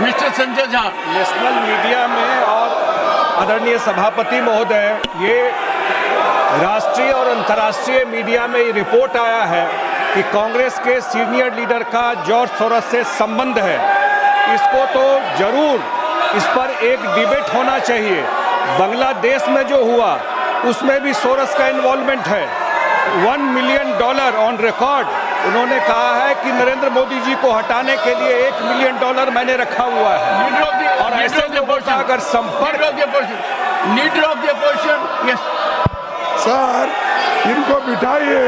Mister Sanjay Jha. National media में और आदरणीय सभापति महोदय, ये राष्ट्रीय और अंतर्राष्ट्रीय मीडिया में ये रिपोर्ट आया है कि कांग्रेस के सीनियर लीडर का जॉर्ज सोरस से संबंध है। इसको तो जरूर इस पर एक डिबेट होना चाहिए। बांग्लादेश में जो हुआ उसमें भी सोरस का इन्वॉल्वमेंट है। $1 मिलियन ऑन रिकॉर्ड उन्होंने कहा है कि नरेंद्र मोदी जी को हटाने के लिए $1 मिलियन मैंने रखा हुआ है। और ऐसे लोगों का अगर संपर्क leader of the opposition, yes sir, इनको बिठाइए।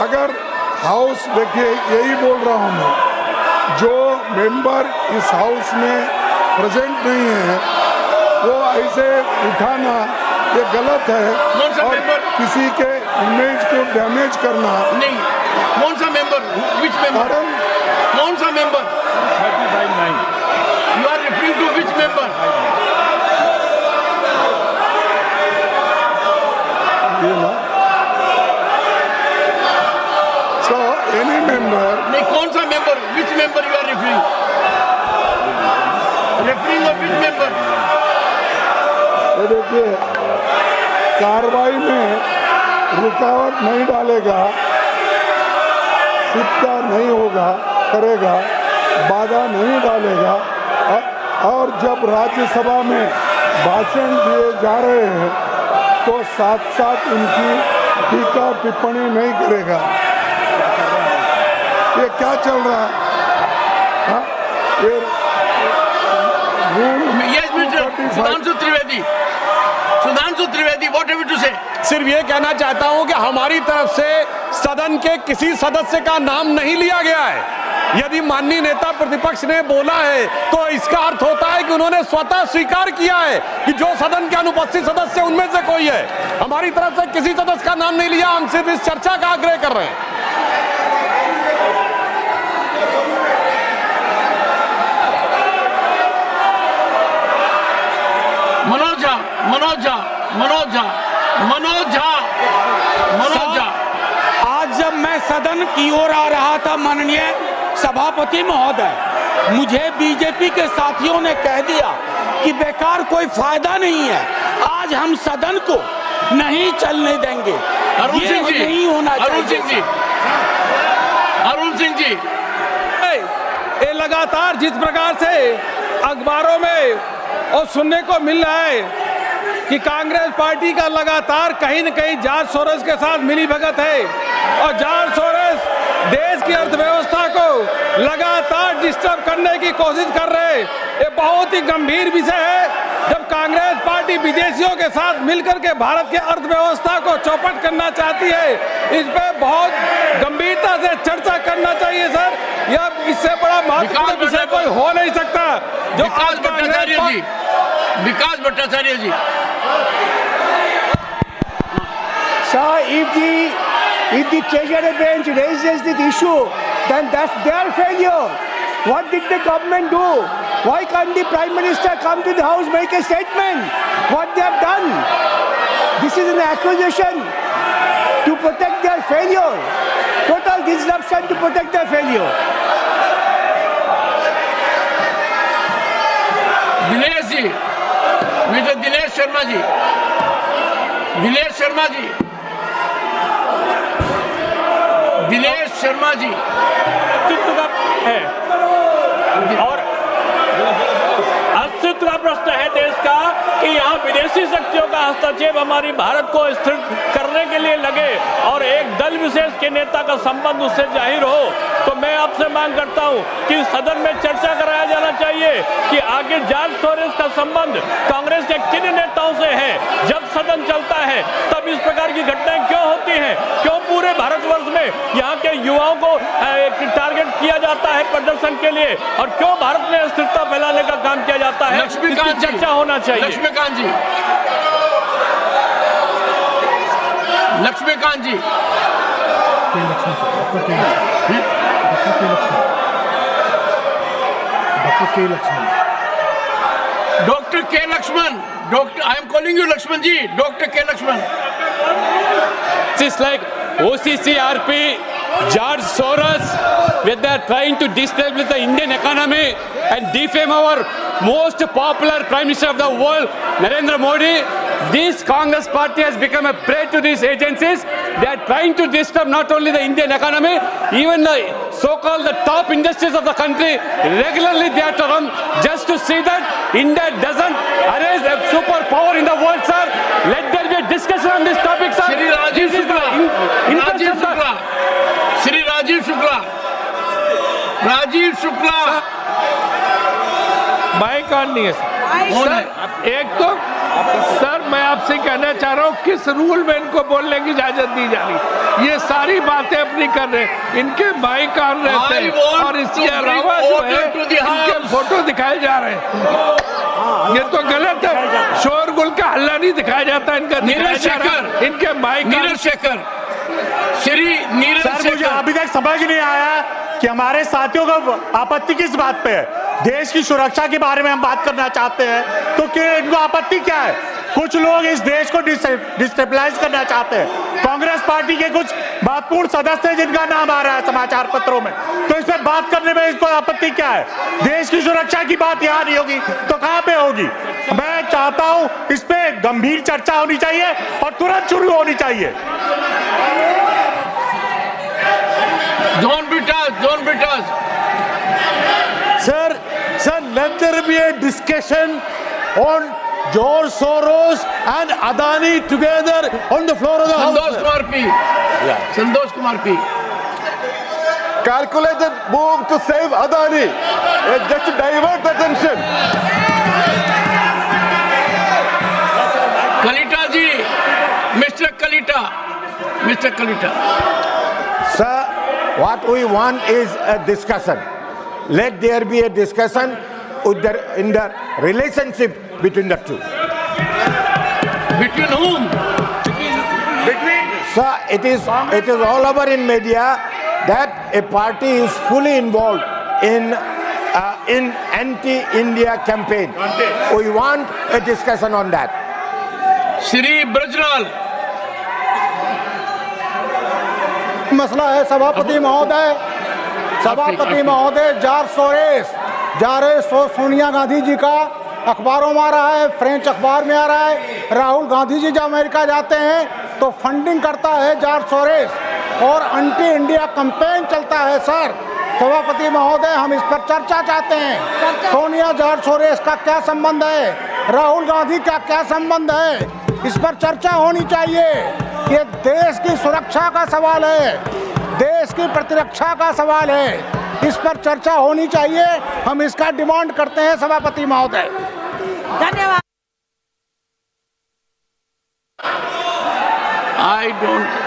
अगर हाउस, देखिए यही बोल रहा हूँ मैं, जो मेंबर इस हाउस में प्रेजेंट नहीं है वो ऐसे उठाना ये गलत है और किसी के इमेज को डैमेज करना नहीं। कौन सा मेंबर? Which member? कौन सा member? 35-9 you are referring to which member? So any member, नहीं, कौन सा member? Which member you are referring? Referring of which member? ये देखिए, कार्रवाई में रुकावट नहीं डालेगा, सिक्का नहीं होगा, करेगा, बाधा नहीं डालेगा। और जब राज्यसभा में भाषण दिए जा रहे हैं तो साथ साथ उनकी टीका टिप्पणी नहीं करेगा। ये क्या चल रहा है? ये Sudhanshu Trivedi, what have you to say? सिर्फ ये कहना चाहता हूं कि हमारी तरफ से सदन के किसी सदस्य का नाम नहीं लिया गया है। यदि माननीय नेता प्रतिपक्ष ने बोला है तो इसका अर्थ होता है कि उन्होंने स्वतः स्वीकार किया है कि जो सदन के अनुपस्थित सदस्य उनमें से कोई है। हमारी तरफ से किसी सदस्य का नाम नहीं लिया, हम सिर्फ इस चर्चा का आग्रह कर रहे हैं। मनोज झा। आज जब मैं सदन की ओर आ रहा था, माननीय सभापति महोदय, मुझे बीजेपी के साथियों ने कह दिया कि बेकार कोई फायदा नहीं है, आज हम सदन को नहीं चलने देंगे। ये नहीं होना चाहिए। अरुण सिंह जी, ये लगातार जिस प्रकार से अखबारों में और सुनने को मिल रहा है कि कांग्रेस पार्टी का लगातार कहीं न कहीं जॉर्ज सोरस के साथ मिली भगत है और जॉर्ज सोरस देश की अर्थव्यवस्था को लगातार डिस्टर्ब करने की कोशिश कर रहे हैं। ये बहुत ही गंभीर विषय है। जब कांग्रेस पार्टी विदेशियों के साथ मिलकर के भारत की अर्थव्यवस्था को चौपट करना चाहती है, इस पे बहुत गंभीरता से चर्चा करना चाहिए सर। यह इससे बड़ा महत्वपूर्ण विषय कोई हो नहीं सकता। जो विकास भट्टाचार्य जी, Sir, if the treasury bench raises this issue, then that's their failure. What did the government do? Why can't the Prime Minister come to the House, make a statement? What they have done? This is an accusation to protect their failure. Total disruption to protect their failure. Dinesh ji, mister Dinesh Sharma ji, अस्तित्व का है और अस्तित्व का प्रश्न है देश का कि यहाँ विदेशी शक्तियों का हस्तक्षेप हमारी भारत को स्थिर करने के लिए लगे और एक दल विशेष के नेता का संबंध उससे जाहिर हो, तो मैं आपसे मांग करता हूं कि सदन में चर्चा कराया जाना चाहिए कि आगे जॉर्ज सोरस का संबंध कांग्रेस के किन नेताओं से है। जब सदन चलता है तब इस प्रकार की घटनाएं क्यों होती हैं? क्यों पूरे भारतवर्ष में यहाँ के युवाओं को टारगेट किया जाता है प्रदर्शन के लिए और क्यों भारत में अस्थिरता फैलाने का काम किया जाता है? इसकी चर्चा होना चाहिए। Laxmikant ji, doctor K Laxman, I am calling you Laxman ji, doctor K Laxman. Just like OCCRP, George Soros, when they are trying to destabilize the Indian economy, and defame our most popular Prime Minister of the world, Narendra Modi. This Congress party has become a prey to these agencies. They are trying to disturb not only the Indian economy, even the so-called the top industries of the country. Regularly they have to run just to see that India doesn't arise a superpower in the world, sir. Let there be a discussion on this topic, sir. Shri Rajiv Shukla, Shri Rajiv Shukla, Rajiv Shukla, mike on नहीं है sir. एक तो sir मैं आपसे कहना चाह रहा हूँ किस रूल में इनको बोलने की इजाजत दी जा रही, ये सारी बातें अपनी कर रहे हैं, इनके माइक ऑन रहते हैं और इसके अलावा जो है इनके फोटो दिखाए जा रहे हैं, ये तो गलत है। शोरगुल का हल्ला नहीं दिखाया जाता, इनका दिखाया जा रहा है, इनके माइक। नीरज शेखर, श्री नीरज शेखर, मुझे अभी तक समझ नहीं आया कि हमारे साथियों का आपत्ति किस बात पे है। देश की सुरक्षा के बारे में हम बात करना चाहते हैं, तो क्या इनको आपत्ति क्या है? कुछ लोग इस देश को डिस्टेबलाइज करना चाहते हैं। कांग्रेस पार्टी के कुछ महत्वपूर्ण सदस्य हैं जिनका नाम आ रहा है समाचार पत्रों में, तो इस पर बात करने में इसको आपत्ति क्या है? देश की सुरक्षा की बात यहाँ नहीं होगी तो कहाँ पे होगी? मैं चाहता हूँ इस पे गंभीर चर्चा होनी चाहिए और तुरंत शुरू होनी चाहिए। John Bitas. Sir, let there be a discussion on George Soros and Adani together on the floor of the House. Santosh Kumar P. Calculated move to save Adani, just to divert attention. Kalita ji, Mr. Kalita. Sir, what we want is a discussion. Let there be a discussion in the relationship between the two. Between whom? Sir, it is all over in media that a party is fully involved in anti-India campaign. We want a discussion on that. Shri Brajlal. मसला है सभापति महोदय जारसोरेस सोनिया गांधी जी का अखबारों में आ रहा है, French अखबार में आ रहा है। राहुल गांधी जी जब अमेरिका जाते हैं तो फंडिंग करता है जॉर्ज सोरेस और एंटी इंडिया कैंपेन चलता है। सर सभापति महोदय, हम इस पर चर्चा चाहते हैं। सोनिया जॉर्ज सोरेस का क्या संबंध है, राहुल गांधी का क्या संबंध है, इस पर चर्चा होनी चाहिए। ये देश की सुरक्षा का सवाल है, देश की प्रतिरक्षा का सवाल है, इस पर चर्चा होनी चाहिए। हम इसका डिमांड करते हैं सभापति महोदय। धन्यवाद। I don't